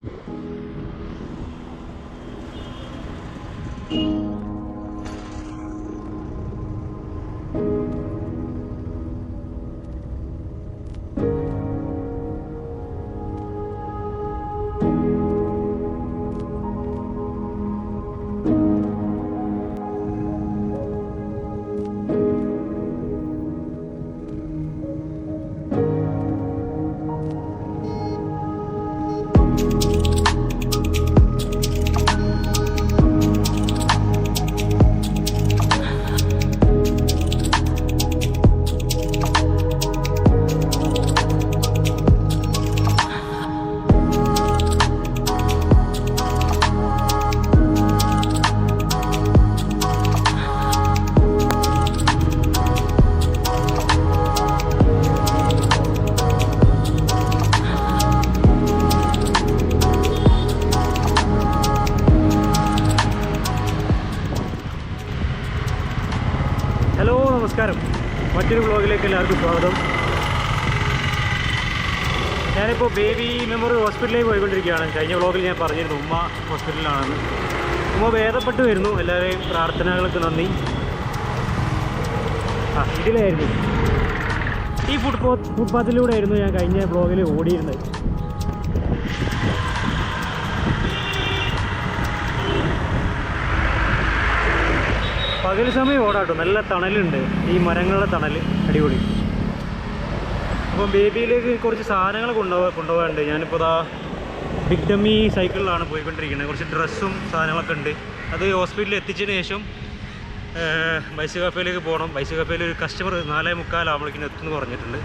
Hello, നമസ്കാരം. മറ്റൊരു വ്ളോഗിലേക്ക് എല്ലാവർക്കും സ്വാഗതം. ഞാനിപ്പോൾ ബേബി മെമ്മോറിയൽ ഹോസ്പിറ്റലിലേക്ക് പോയിക്കൊണ്ടിരിക്കുകയാണ്. കഴിഞ്ഞ വ്ളോഗിൽ ഞാൻ പറഞ്ഞിരുന്നു ഉമ്മ ഹോസ്പിറ്റലിലാണെന്ന്. ഉമ്മ ഭേദപ്പെട്ട് വരുന്നു. എല്ലാവരെയും പ്രാർത്ഥനകൾക്ക് നന്ദി. ഇതിലായിരുന്നു, ഈ ഫുട്പാത്തിലൂടെ ആയിരുന്നു ഞാൻ കഴിഞ്ഞ വ്ളോഗിൽ ഓടിയിരുന്നത്. പകൽ സമയം ഓടാട്ടോ, നല്ല തണലുണ്ട്, ഈ മരങ്ങളുടെ തണൽ അടിപൊളി. അപ്പം ബേബിയിലേക്ക് കുറച്ച് സാധനങ്ങൾ കൊണ്ടുപോകാനുണ്ട്. ഞാനിപ്പോൾ ബിഗ് ഡമ്മി സൈക്കിളിലാണ് പോയിക്കൊണ്ടിരിക്കുന്നത്. കുറച്ച് ഡ്രസ്സും സാധനങ്ങളൊക്കെ ഉണ്ട്. അത് ഹോസ്പിറ്റലിൽ എത്തിച്ചതിന് ശേഷം ബൈസ് കഫേയിലേക്ക് പോകണം. ബൈസ് കഫേയിൽ ഒരു കസ്റ്റമർ 4:45 ആകുമ്പോഴേക്കും എത്തുമെന്ന് പറഞ്ഞിട്ടുണ്ട്.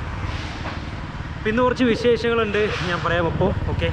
പിന്നെ കുറച്ച് വിശേഷങ്ങളുണ്ട്, ഞാൻ പറയാം അപ്പോൾ. ഓക്കെ.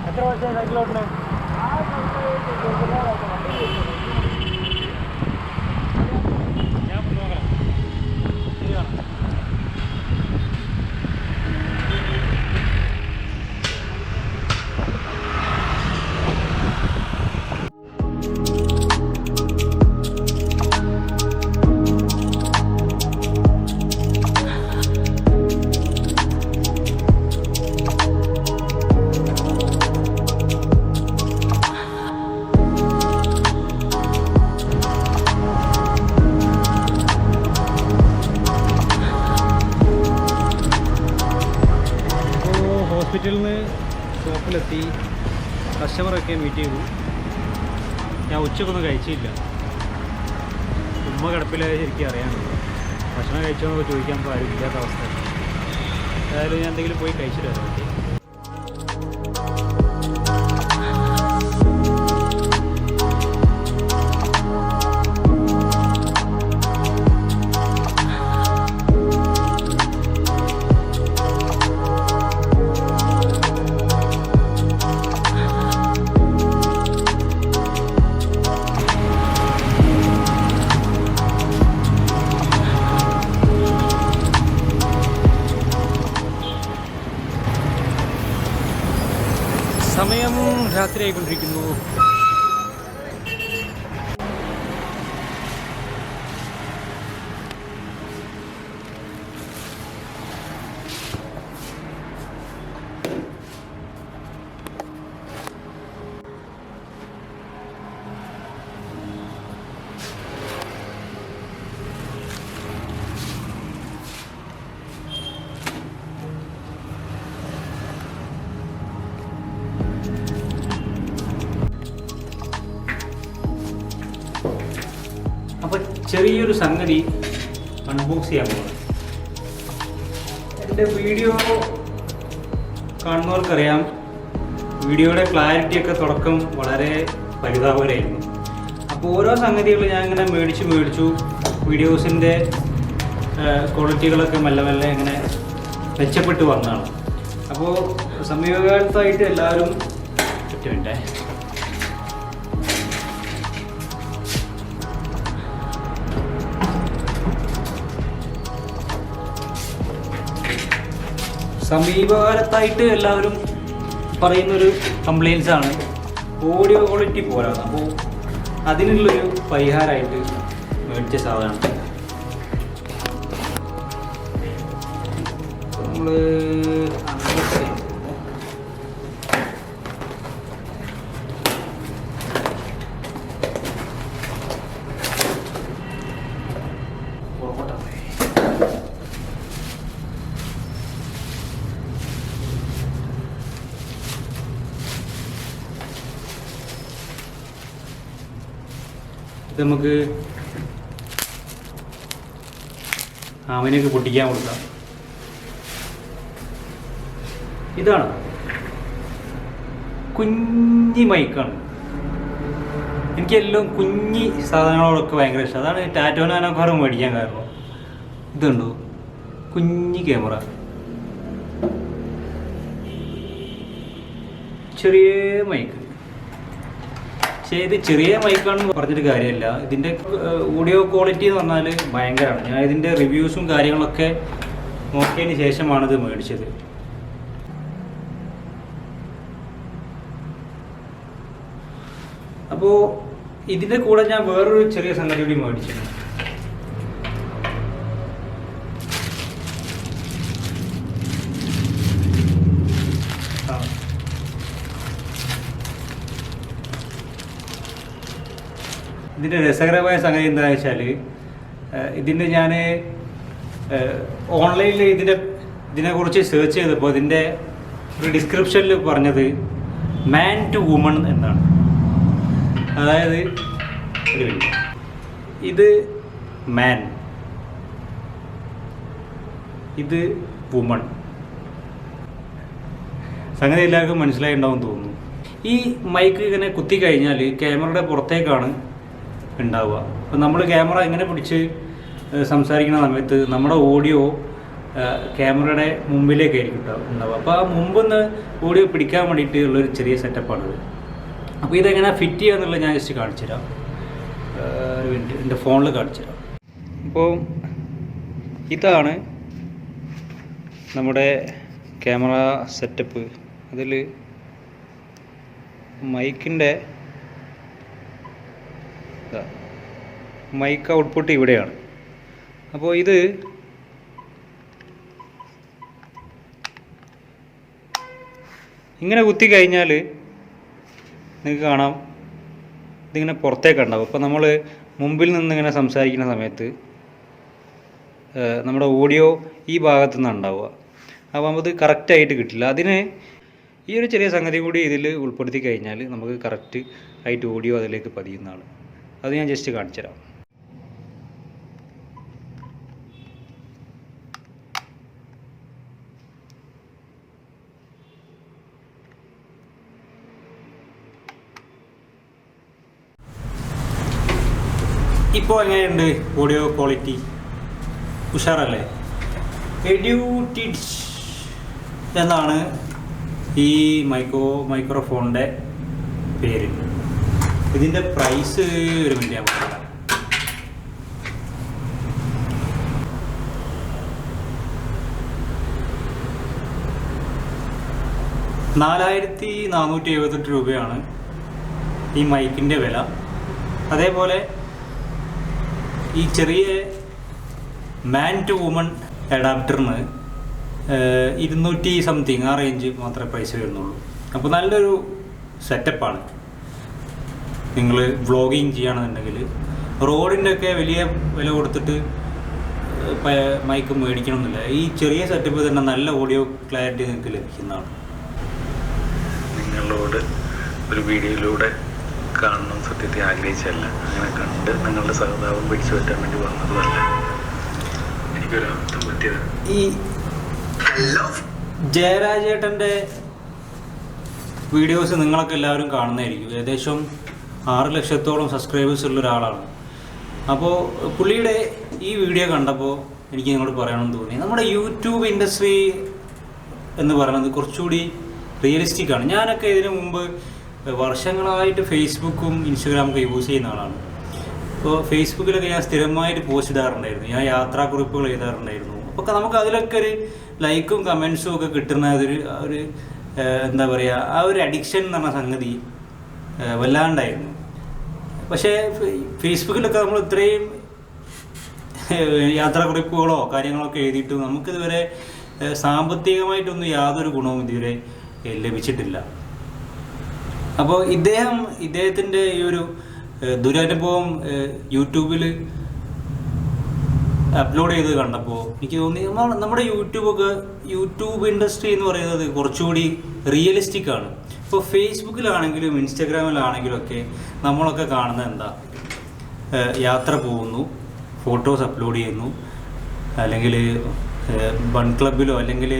എത്ര വർഷമായി സൈക്കിളോട്ടിന്? ഞാൻ നോക്കാം. ശരിയാ. ഹോസ്പിറ്റലിൽ നിന്ന് ഷോപ്പിലെത്തി, കസ്റ്റമറൊക്കെ മീറ്റ് ചെയ്തു. ഞാൻ ഉച്ചക്കൊന്നും കഴിച്ചില്ല. ഉമ്മ കിടപ്പിലായി ശരിക്കും അറിയാനുള്ളൂ. ഭക്ഷണം കഴിച്ചോ എന്നൊക്കെ ചോദിക്കാൻ ഇപ്പോൾ ആരും ഇല്ലാത്ത അവസ്ഥ. ഏതായാലും ഞാൻ എന്തെങ്കിലും പോയി കഴിച്ചിട്ട് വരാം. ഓക്കെ. സമയം രാത്രിയായിക്കൊണ്ടിരിക്കുന്നു. അപ്പോൾ ചെറിയൊരു സംഗതി അൺബോക്സ് ചെയ്യാൻ പോകുന്നത്. എൻ്റെ വീഡിയോ കാണുന്നവർക്കറിയാം, വീഡിയോയുടെ ക്ലാരിറ്റിയൊക്കെ തുടക്കം വളരെ പരിതാപകരമായിരുന്നു. അപ്പോൾ ഓരോ സംഗതികൾ ഞാൻ ഇങ്ങനെ മേടിച്ചു വീഡിയോസിൻ്റെ ക്വാളിറ്റികളൊക്കെ മെല്ലെ മെല്ലെ ഇങ്ങനെ മെച്ചപ്പെട്ട് വന്നതാണ്. അപ്പോൾ സമീപകാലത്തായിട്ട് എല്ലാവരും പറ്റുമില്ലേ, സമീപകാലത്തായിട്ട് എല്ലാവരും പറയുന്നൊരു കംപ്ലയിൻസാണ് ഓഡിയോ ക്വാളിറ്റി പോരാ. അപ്പോൾ അതിനുള്ളൊരു പരിഹാരമായിട്ട് മേടിച്ച സാധനമാണ് നമ്മൾ ഇത് നമുക്ക് ആമിനൊക്കെ പൊട്ടിക്കാൻ കൊടുക്കാം. ഇതാണ് കുഞ്ഞി മൈക്കാണ്. എനിക്കെല്ലാം കുഞ്ഞി സാധനങ്ങളോടൊക്കെ ഭയങ്കര ഇഷ്ടം. അതാണ് ടാറ്റോനാനൊക്കെ മേടിക്കാൻ കാരണം. ഇതുണ്ടോ കുഞ്ഞി ക്യാമറ, ചെറിയ മൈക്ക്. പക്ഷേ ഇത് ചെറിയ മൈക്കാണെന്ന് പറഞ്ഞിട്ട് കാര്യമില്ല. ഇതിൻ്റെ ഓഡിയോ ക്വാളിറ്റി എന്ന് പറഞ്ഞാൽ ഭയങ്കരമാണ്. ഞാൻ ഇതിൻ്റെ റിവ്യൂസും കാര്യങ്ങളൊക്കെ നോക്കിയതിന് ശേഷമാണിത് മേടിച്ചത്. അപ്പോൾ ഇതിൻ്റെ കൂടെ ഞാൻ വേറൊരു ചെറിയ സംഗതി കൂടി മേടിച്ചിട്ടുണ്ട്. ഇതിൻ്റെ രസകരമായ സംഗതി എന്താണെന്ന് വെച്ചാൽ, ഇതിൻ്റെ ഞാൻ ഓൺലൈനിൽ ഇതിനെക്കുറിച്ച് സെർച്ച് ചെയ്തപ്പോൾ ഇതിൻ്റെ ഒരു ഡിസ്ക്രിപ്ഷനിൽ പറഞ്ഞത് മാൻ ടു വുമൺ എന്നാണ്. അതായത് ഇത് മാൻ, ഇത് വുമൺ. സംഗതി എല്ലാവർക്കും മനസ്സിലായിട്ടുണ്ടാവും തോന്നുന്നു. ഈ മൈക്ക് ഇങ്ങനെ കുത്തി കഴിഞ്ഞാൽ ക്യാമറയുടെ പുറത്തേക്കാണ് ഉണ്ടാവുക. അപ്പോൾ നമ്മൾ ക്യാമറ ഇങ്ങനെ പിടിച്ച് സംസാരിക്കുന്ന സമയത്ത് നമ്മുടെ ഓഡിയോ ക്യാമറയുടെ മുമ്പിലേക്കായിരിക്കും ഉണ്ടാവുക. അപ്പോൾ ആ മുമ്പൊന്ന് ഓഡിയോ പിടിക്കാൻ വേണ്ടിയിട്ട് ഉള്ളൊരു ചെറിയ സെറ്റപ്പാണിത്. അപ്പോൾ ഇതെങ്ങനെ ഫിറ്റ് ചെയ്യുക എന്നുള്ളത് ഞാൻ ജസ്റ്റ് കാണിച്ചു തരാം. ഒരു മിനിറ്റ്, എൻ്റെ ഫോണിൽ കാണിച്ചു തരാം. അപ്പോൾ ഇതാണ് നമ്മുടെ ക്യാമറ സെറ്റപ്പ്. അതിൽ മൈക്കിൻ്റെ മൈക്ക് ഔട്ട്പുട്ട് ഇവിടെയാണ്. അപ്പോൾ ഇത് ഇങ്ങനെ കുത്തി കഴിഞ്ഞാൽ നിങ്ങൾക്ക് കാണാം ഇതിങ്ങനെ പുറത്തേക്കുണ്ടാവും. അപ്പോൾ നമ്മൾ മുമ്പിൽ നിന്നിങ്ങനെ സംസാരിക്കുന്ന സമയത്ത് നമ്മുടെ ഓഡിയോ ഈ ഭാഗത്തു നിന്നാണ് ഉണ്ടാവുക. അപ്പോൾ അത് കറക്റ്റായിട്ട് കിട്ടില്ല. അതിന് ഈ ഒരു ചെറിയ സംഗതി കൂടി ഇതിൽ ഉൾപ്പെടുത്തി കഴിഞ്ഞാൽ നമുക്ക് കറക്റ്റ് ആയിട്ട് ഓഡിയോ അതിലേക്ക് പതിയുന്നതാണ്. അത് ഞാൻ ജസ്റ്റ് കാണിച്ചു തരാം. ഇപ്പോൾ എങ്ങനെയുണ്ട് ഓഡിയോ ക്വാളിറ്റി? ഉഷാറല്ലേ? എഡ്യൂട്ടിഡ്സ് എന്നാണ് ഈ മൈക്രോഫോണിൻ്റെ പേര്. ഇതിൻ്റെ പ്രൈസ് ഒരു മിനിറ്റ് ഞാൻ പറയാം. $4478 ഈ മൈക്കിൻ്റെ വില. അതേപോലെ ഈ ചെറിയ മാൻ ടു വുമൺ അഡാപ്റ്ററിന് 200 സംതിങ് ആ റേഞ്ച് മാത്രമേ പ്രൈസ് വരുന്നുള്ളൂ. അപ്പോൾ നല്ലൊരു സെറ്റപ്പാണ്. നിങ്ങൾ വ്ളോഗിങ് ചെയ്യുകയാണെന്നുണ്ടെങ്കിൽ റോഡിൻ്റെ ഒക്കെ വലിയ വില കൊടുത്തിട്ട് മൈക്ക് മേടിക്കണമെന്നില്ല. ഈ ചെറിയ സെറ്റപ്പ് തന്നെ നല്ല ഓഡിയോ ക്ലാരിറ്റി നിങ്ങൾക്ക് ലഭിക്കുന്നതാണ്. നിങ്ങളോട് ഒരു വീഡിയോയിലൂടെ കാണണം സത്യത്തെ ആഗ്രഹിച്ചല്ല, അങ്ങനെ കണ്ട് നിങ്ങളുടെ സഹതാപം പിടിച്ചു പറ്റാൻ വേണ്ടി വന്നതുമല്ല. എനിക്കൊരു അർത്ഥം പറ്റിയത് ഈ ജയരാജേട്ടൻ്റെ വീഡിയോസ് നിങ്ങളൊക്കെ എല്ലാവരും കാണുന്നതായിരിക്കും. ഏകദേശം 6 ലക്ഷത്തോളം സബ്സ്ക്രൈബേഴ്സ് ഉള്ള ഒരാളാണ്. അപ്പോൾ പുള്ളിയുടെ ഈ വീഡിയോ കണ്ടപ്പോൾ എനിക്ക് നിങ്ങളോട് പറയണമെന്ന് തോന്നി. നമ്മുടെ യൂട്യൂബ് ഇൻഡസ്ട്രി എന്ന് പറയുന്നത് കുറച്ചുകൂടി റിയലിസ്റ്റിക് ആണ്. ഞാനൊക്കെ ഇതിനു മുമ്പ് വർഷങ്ങളായിട്ട് ഫേസ്ബുക്കും ഇൻസ്റ്റഗ്രാമൊക്കെ യൂസ് ചെയ്യുന്ന ആളാണ്. അപ്പോൾ ഫേസ്ബുക്കിലൊക്കെ ഞാൻ സ്ഥിരമായിട്ട് പോസ്റ്റ് ഇടാറുണ്ടായിരുന്നു. ഞാൻ യാത്രാക്കുറിപ്പുകൾ എഴുതാറുണ്ടായിരുന്നു. അപ്പോൾ നമുക്ക് അതിലൊക്കെ ഒരു ലൈക്കും കമൻസും ഒക്കെ കിട്ടുന്ന ഒരു എന്താ പറയുക, ആ ഒരു അഡിക്ഷൻ എന്ന് പറഞ്ഞ സംഗതി വല്ലാണ്ടായിരുന്നു. പക്ഷേ ഫേസ്ബുക്കിലൊക്കെ നമ്മൾ ഇത്രയും യാത്രാക്കുറിപ്പുകളോ കാര്യങ്ങളൊക്കെ എഴുതിയിട്ട് നമുക്കിതുവരെ സാമ്പത്തികമായിട്ടൊന്നും യാതൊരു ഗുണവും ഇതുവരെ ലഭിച്ചിട്ടില്ല. അപ്പോൾ ഇദ്ദേഹത്തിൻ്റെ ഈ ഒരു ദുരനുഭവം യൂട്യൂബിൽ അപ്ലോഡ് ചെയ്ത് കണ്ടപ്പോൾ എനിക്ക് തോന്നി നമ്മുടെ യൂട്യൂബ് ഇൻഡസ്ട്രി എന്ന് പറയുന്നത് കുറച്ചുകൂടി റിയലിസ്റ്റിക് ആണ്. ഇപ്പോൾ ഫേസ്ബുക്കിലാണെങ്കിലും ഇൻസ്റ്റഗ്രാമിലാണെങ്കിലും ഒക്കെ നമ്മളൊക്കെ കാണുന്നത് എന്താ, യാത്ര പോകുന്നു, ഫോട്ടോസ് അപ്ലോഡ് ചെയ്യുന്നു, അല്ലെങ്കിൽ ബൺ ക്ലബിലോ അല്ലെങ്കിൽ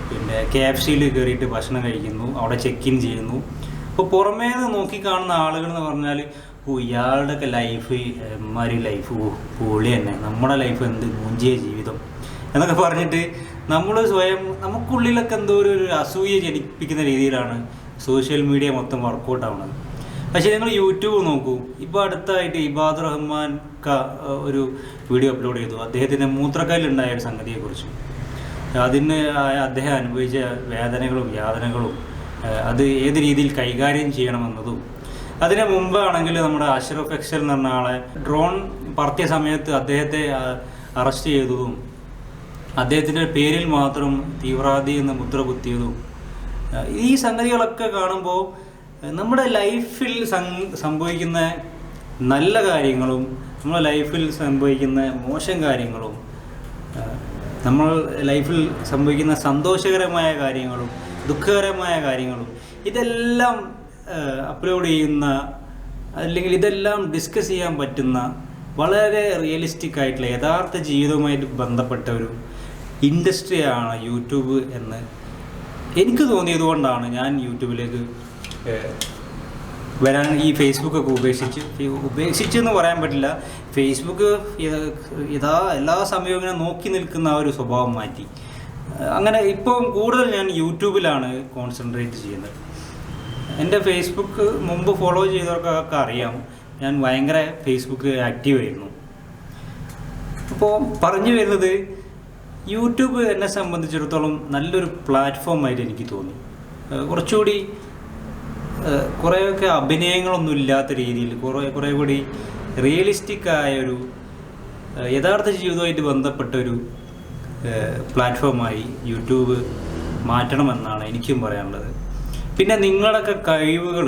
പിന്നെ KFCയിൽ കയറിയിട്ട് ഭക്ഷണം കഴിക്കുന്നു, അവിടെ ചെക്ക് ഇൻ ചെയ്യുന്നു. അപ്പോൾ പുറമേ നിന്ന് നോക്കിക്കാണുന്ന ആളുകൾ എന്ന് പറഞ്ഞാൽ ഇയാളുടെയൊക്കെ ലൈഫ് എമ്മാരി ലൈഫ് പൊളി തന്നെ, നമ്മുടെ ലൈഫ് എന്ത് മൂഞ്ചിയ ജീവിതം എന്നൊക്കെ പറഞ്ഞിട്ട് നമ്മൾ സ്വയം നമുക്കുള്ളിലൊക്കെ എന്തോ ഒരു അസൂയ ജനിപ്പിക്കുന്ന രീതിയിലാണ് സോഷ്യൽ മീഡിയ മൊത്തം വർക്കൗട്ട് ആവുന്നത്. പക്ഷേ നിങ്ങൾ യൂട്യൂബ് നോക്കൂ. ഇപ്പോൾ അടുത്തായിട്ട് ഇബാദുർ റഹ്മാൻ ഒരു വീഡിയോ അപ്ലോഡ് ചെയ്തു അദ്ദേഹത്തിൻ്റെ മൂത്രക്കല്ലുണ്ടായ ഒരു സംഗതിയെക്കുറിച്ച്. അതിന് അദ്ദേഹം അനുഭവിച്ച വേദനകളും യാതനകളും അത് ഏത് രീതിയിൽ കൈകാര്യം ചെയ്യണമെന്നതും. അതിന് മുമ്പാണെങ്കിൽ നമ്മുടെ അഷ്റഫ് എക്സൽ എന്ന് പറഞ്ഞ ആളെ ഡ്രോൺ പറത്തിയ സമയത്ത് അദ്ദേഹത്തെ അറസ്റ്റ് ചെയ്തതും അദ്ദേഹത്തിൻ്റെ പേരിൽ മാത്രം തീവ്രവാദി എന്ന് മുദ്ര കുത്തിയതും, ഈ സംഗതികളൊക്കെ കാണുമ്പോൾ നമ്മുടെ ലൈഫിൽ സംഭവിക്കുന്ന നല്ല കാര്യങ്ങളും നമ്മുടെ ലൈഫിൽ സംഭവിക്കുന്ന മോശം കാര്യങ്ങളും നമ്മൾ ലൈഫിൽ സംഭവിക്കുന്ന സന്തോഷകരമായ കാര്യങ്ങളും ദുഃഖകരമായ കാര്യങ്ങളും ഇതെല്ലാം അപ്ലോഡ് ചെയ്യുന്ന അല്ലെങ്കിൽ ഇതെല്ലാം ഡിസ്കസ് ചെയ്യാൻ പറ്റുന്ന വളരെ റിയലിസ്റ്റിക് ആയിട്ടുള്ള യഥാർത്ഥ ജീവിതവുമായിട്ട് ബന്ധപ്പെട്ട ഒരു ഇൻഡസ്ട്രിയാണ് യൂട്യൂബ് എന്ന് എനിക്ക് തോന്നിയതുകൊണ്ടാണ് ഞാൻ യൂട്യൂബിലേക്ക് വരാൻ ഈ ഫേസ്ബുക്കൊക്കെ ഉപേക്ഷിച്ചെന്ന് പറയാൻ പറ്റില്ല. ഫേസ്ബുക്ക് എല്ലാ സമയവും ഇങ്ങനെ നോക്കി നിൽക്കുന്ന ആ ഒരു സ്വഭാവം മാറ്റി. അങ്ങനെ ഇപ്പം കൂടുതൽ ഞാൻ യൂട്യൂബിലാണ് കോൺസെൻട്രേറ്റ് ചെയ്യുന്നത്. എൻ്റെ ഫേസ്ബുക്ക് മുമ്പ് ഫോളോ ചെയ്തവർക്കൊക്കെ അറിയാം, ഞാൻ ഭയങ്കര ഫേസ്ബുക്ക് ആക്റ്റീവായിരുന്നു. അപ്പോൾ പറഞ്ഞു വരുന്നത് യൂട്യൂബ് എന്നെ സംബന്ധിച്ചിടത്തോളം നല്ലൊരു പ്ലാറ്റ്ഫോമായിട്ട് എനിക്ക് തോന്നി. കുറച്ചുകൂടി കുറേയൊക്കെ അഭിനയങ്ങളൊന്നും ഇല്ലാത്ത രീതിയിൽ കുറേ കൂടി റിയലിസ്റ്റിക് ആയൊരു യഥാർത്ഥ ജീവിതവുമായിട്ട് ബന്ധപ്പെട്ടൊരു പ്ലാറ്റ്ഫോമായി യൂട്യൂബ് മാറ്റണമെന്നാണ് എനിക്കും പറയാനുള്ളത്. പിന്നെ നിങ്ങളുടെയൊക്കെ കഴിവുകൾ,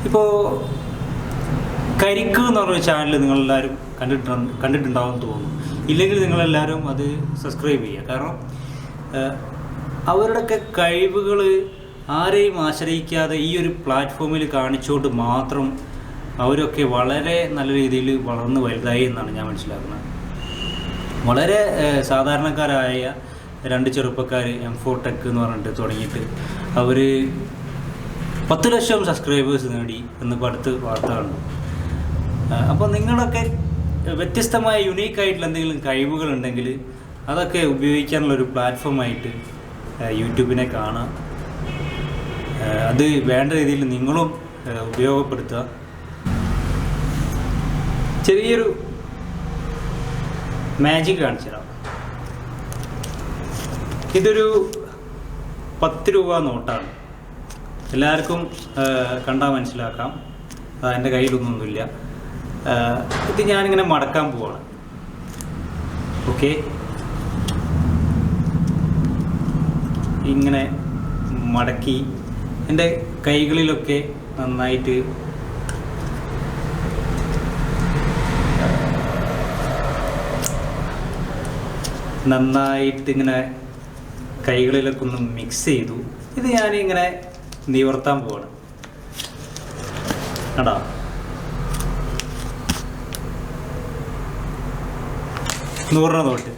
ഇപ്പോൾ കരിക്ക് എന്ന് പറഞ്ഞൊരു ചാനൽ നിങ്ങളെല്ലാവരും കണ്ടിട്ടുണ്ടാവും തോന്നുന്നു. ഇല്ലെങ്കിൽ നിങ്ങളെല്ലാവരും അത് സബ്സ്ക്രൈബ് ചെയ്യുക. കാരണം അവരുടെയൊക്കെ കഴിവുകൾ ആരെയും ആശ്രയിക്കാതെ ഈ ഒരു പ്ലാറ്റ്ഫോമിൽ കാണിച്ചുകൊണ്ട് മാത്രം അവരൊക്കെ വളരെ നല്ല രീതിയിൽ വളർന്ന് വലുതായി എന്നാണ് ഞാൻ മനസ്സിലാക്കുന്നത്. വളരെ സാധാരണക്കാരായ 2 ചെറുപ്പക്കാർ M4 Tech എന്ന് പറഞ്ഞിട്ട് തുടങ്ങിയിട്ട് അവർ 10 ലക്ഷം സബ്സ്ക്രൈബേഴ്സ് നേടി എന്നിപ്പോൾ അടുത്ത് വാർത്ത കണ്ടു. അപ്പോൾ നിങ്ങളൊക്കെ വ്യത്യസ്തമായ യുണീക്കായിട്ടുള്ള എന്തെങ്കിലും കഴിവുകളുണ്ടെങ്കിൽ അതൊക്കെ ഉപയോഗിക്കാനുള്ളൊരു പ്ലാറ്റ്ഫോമായിട്ട് യൂട്യൂബിനെ കാണാം. അത് വേണ്ട രീതിയിൽ നിങ്ങളും ഉപയോഗപ്പെടുത്തുക. ചെറിയൊരു മാജിക് കാണിച്ചു തരാം. ഇതൊരു 10 രൂപ നോട്ടാണ്. എല്ലാവർക്കും കണ്ടാൽ മനസ്സിലാക്കാം. എൻ്റെ കയ്യിലൊന്നുമില്ല. ഇത് ഞാനിങ്ങനെ മടക്കാൻ പോവാണ്. ഓക്കെ, ഇങ്ങനെ മടക്കി എൻ്റെ കൈകളിലൊക്കെ നന്നായിട്ട് ഇങ്ങനെ കൈകളിലൊക്കെ ഒന്ന് മിക്സ് ചെയ്തു. ഇത് ഞാനിങ്ങനെ നിവർത്താൻ പോവാണ്. കേട്ടോ, 100 നോട്ട്.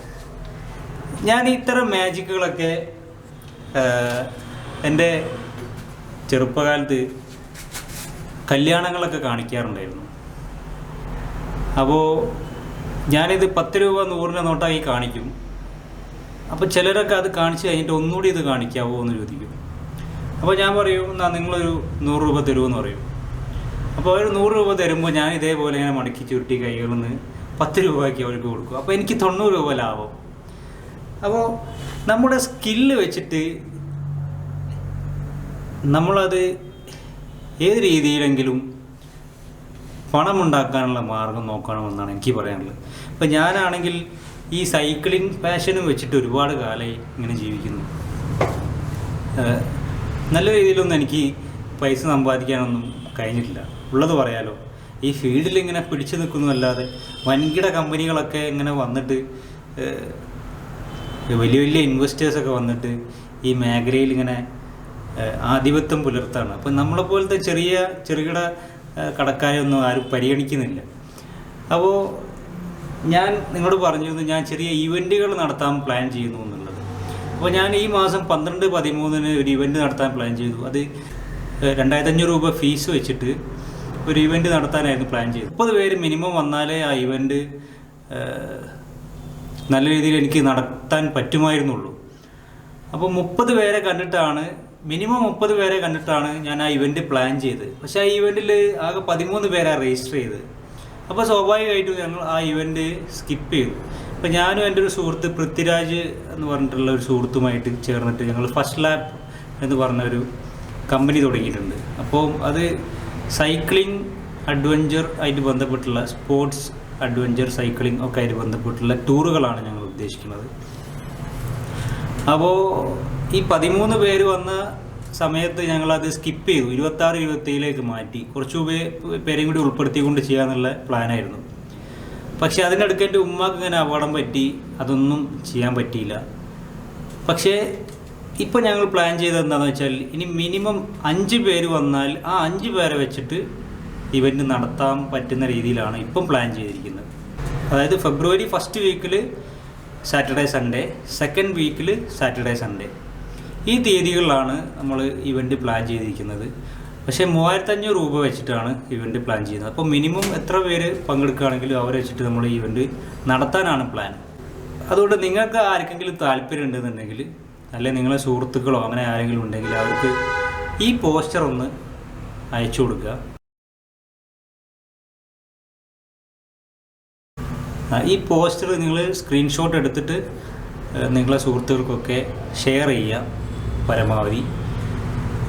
ഞാൻ ഇത്തരം മാജിക്കുകളൊക്കെ എൻ്റെ ചെറുപ്പകാലത്ത് കല്യാണങ്ങളൊക്കെ കാണിക്കാറുണ്ടായിരുന്നു. അപ്പോൾ ഞാനിത് 10 രൂപ 100 നോട്ടായി കാണിക്കും. അപ്പോൾ ചിലരൊക്കെ അത് കാണിച്ച് കഴിഞ്ഞിട്ട് ഒന്നുകൂടി ഇത് കാണിക്കാവോ എന്ന് ചോദിക്കും. അപ്പോൾ ഞാൻ പറയും, എന്നാൽ നിങ്ങളൊരു 100 രൂപ തരുമെന്ന് പറയും. അപ്പോൾ അവർ 100 രൂപ തരുമ്പോൾ ഞാൻ ഇതേപോലെ ഇങ്ങനെ മടക്കി ചുരുട്ടി കൈകളിൽ നിന്ന് 10 രൂപയ്ക്ക് അവർക്ക് കൊടുക്കും. അപ്പോൾ എനിക്ക് 90 രൂപ ലാഭം. അപ്പോൾ നമ്മുടെ സ്കില്ല് വെച്ചിട്ട് നമ്മളത് ഏത് രീതിയിലെങ്കിലും പണമുണ്ടാക്കാനുള്ള മാർഗം നോക്കണമെന്നാണ് എനിക്ക് പറയാനുള്ളത്. ഇപ്പം ഞാനാണെങ്കിൽ ഈ സൈക്ലിംഗ് പാഷനും വെച്ചിട്ട് ഒരുപാട് കാലമായി ഇങ്ങനെ ജീവിക്കുന്നു. നല്ല രീതിയിലൊന്നും എനിക്ക് പൈസ സമ്പാദിക്കാനൊന്നും കഴിഞ്ഞിട്ടില്ല, ഉള്ളത് പറയാലോ. ഈ ഫീൽഡിൽ ഇങ്ങനെ പിടിച്ചു നിൽക്കുന്നതല്ലാതെ വൻകിട കമ്പനികളൊക്കെ ഇങ്ങനെ വന്നിട്ട് വലിയ വലിയ ഇൻവെസ്റ്റേഴ്സൊക്കെ വന്നിട്ട് ഈ മേഖലയിൽ ഇങ്ങനെ ആധിപത്യം പുലർത്താണ്. അപ്പം നമ്മളെപ്പോലത്തെ ചെറുകിട കടക്കാരെ ഒന്നും ആരും പരിഗണിക്കുന്നില്ല. അപ്പോൾ ഞാൻ നിങ്ങളോട് പറഞ്ഞിരുന്നു ഞാൻ ചെറിയ ഇവൻറ്റുകൾ നടത്താൻ പ്ലാൻ ചെയ്യുന്നു എന്നുള്ളത്. അപ്പോൾ ഞാൻ ഈ മാസം 12-13 ഒരു ഇവൻറ്റ് നടത്താൻ പ്ലാൻ ചെയ്തു. അത് 2500 രൂപ ഫീസ് വെച്ചിട്ട് ഒരു ഇവൻറ്റ് നടത്താനായിരുന്നു പ്ലാൻ ചെയ്തത്. 30 പേര് മിനിമം വന്നാലേ ആ ഇവൻറ്റ് നല്ല രീതിയിൽ എനിക്ക് നടത്താൻ പറ്റുമായിരുന്നുള്ളൂ. അപ്പോൾ 30 പേരെ കണ്ടിട്ടാണ്, മിനിമം 30 പേരെ കണ്ടിട്ടാണ് ഞാൻ ആ ഇവൻറ്റ് പ്ലാൻ ചെയ്തത്. പക്ഷേ ആ ഇവൻറ്റിൽ ആകെ 13 പേരാണ് രജിസ്റ്റർ ചെയ്തത്. അപ്പോൾ സ്വാഭാവികമായിട്ടും ഞങ്ങൾ ആ ഇവൻറ്റ് സ്കിപ്പ് ചെയ്തു. അപ്പോൾ ഞാനും എൻ്റെ ഒരു സുഹൃത്ത് പൃഥ്വിരാജ് എന്ന് പറഞ്ഞിട്ടുള്ള ഒരു സുഹൃത്തുമായിട്ട് ചേർന്നിട്ട് ഞങ്ങൾ ഫസ്റ്റ് ലാബ് എന്ന് പറഞ്ഞൊരു കമ്പനി തുടങ്ങിയിട്ടുണ്ട്. അപ്പോൾ അത് സൈക്ലിംഗ് അഡ്വഞ്ചർ ആയിട്ട് ബന്ധപ്പെട്ടുള്ള സ്പോർട്സ് അഡ്വഞ്ചർ സൈക്ലിംഗ് ഒക്കെ ആയിട്ട് ബന്ധപ്പെട്ടുള്ള ടൂറുകളാണ് ഞങ്ങൾ ഉദ്ദേശിക്കുന്നത്. അപ്പോൾ ഈ 13 പേര് വന്ന സമയത്ത് ഞങ്ങളത് സ്കിപ്പ് ചെയ്തു, 26-27 മാറ്റി കുറച്ച് പേരെയും കൂടി ഉൾപ്പെടുത്തിക്കൊണ്ട് ചെയ്യാന്നുള്ള പ്ലാനായിരുന്നു. പക്ഷേ അതിനിടയ്ക്ക് എൻ്റെ ഉമ്മാക്ക് ഇങ്ങനെ അപകടം പറ്റി, അതൊന്നും ചെയ്യാൻ പറ്റിയില്ല. പക്ഷേ ഇപ്പോൾ ഞങ്ങൾ പ്ലാൻ ചെയ്തത് എന്താണെന്ന് വെച്ചാൽ ഇനി മിനിമം 5 പേര് വന്നാൽ ആ 5 പേരെ വെച്ചിട്ട് ഇവൻറ്റ് നടത്താൻ പറ്റുന്ന രീതിയിലാണ് ഇപ്പം പ്ലാൻ ചെയ്തിരിക്കുന്നത്. അതായത് ഫെബ്രുവരി 1st വീക്കിൽ സാറ്റർഡേ സൺഡേ, 2nd വീക്കിൽ സാറ്റർഡേ സൺഡേ, ഈ തീയതികളിലാണ് നമ്മൾ ഇവൻറ്റ് പ്ലാൻ ചെയ്തിരിക്കുന്നത്. പക്ഷേ 3500 രൂപ വെച്ചിട്ടാണ് ഇവൻറ്റ് പ്ലാൻ ചെയ്യുന്നത്. അപ്പോൾ മിനിമം എത്ര പേര് പങ്കെടുക്കുകയാണെങ്കിലും അവരെ വെച്ചിട്ട് നമ്മൾ ഈ ഇവൻറ്റ് നടത്താനാണ് പ്ലാൻ. അതുകൊണ്ട് നിങ്ങൾക്ക് ആർക്കെങ്കിലും താല്പര്യം ഉണ്ടെന്നുണ്ടെങ്കിൽ, അല്ലെങ്കിൽ നിങ്ങളെ സുഹൃത്തുക്കളോ അങ്ങനെ ആരെങ്കിലും ഉണ്ടെങ്കിൽ അവർക്ക് ഈ പോസ്റ്റർ ഒന്ന് അയച്ചു കൊടുക്കുക. ഈ പോസ്റ്റർ നിങ്ങൾ സ്ക്രീൻഷോട്ട് എടുത്തിട്ട് നിങ്ങളെ സുഹൃത്തുക്കൾക്കൊക്കെ ഷെയർ ചെയ്യുക.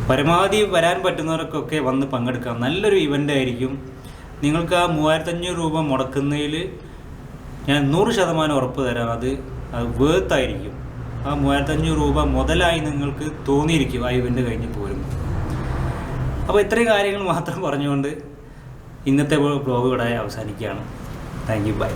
പരമാവധി വരാൻ പറ്റുന്നവർക്കൊക്കെ വന്ന് പങ്കെടുക്കാം. നല്ലൊരു ഇവൻ്റ് ആയിരിക്കും. നിങ്ങൾക്ക് ആ 3500 രൂപ മുടക്കുന്നതിൽ ഞാൻ 100% ഉറപ്പ് തരാം, അത് വേർത്തായിരിക്കും. ആ 3500 രൂപ മുതലായി നിങ്ങൾക്ക് തോന്നിയിരിക്കും ആ ഇവൻ്റ് കഴിഞ്ഞ് പോരുമ്പോൾ. അപ്പോൾ ഇത്രയും കാര്യങ്ങൾ മാത്രം പറഞ്ഞുകൊണ്ട് ഇന്നത്തെ വ്ലോഗ് ഇവിടെ അവസാനിക്കുകയാണ്. Thank you, by.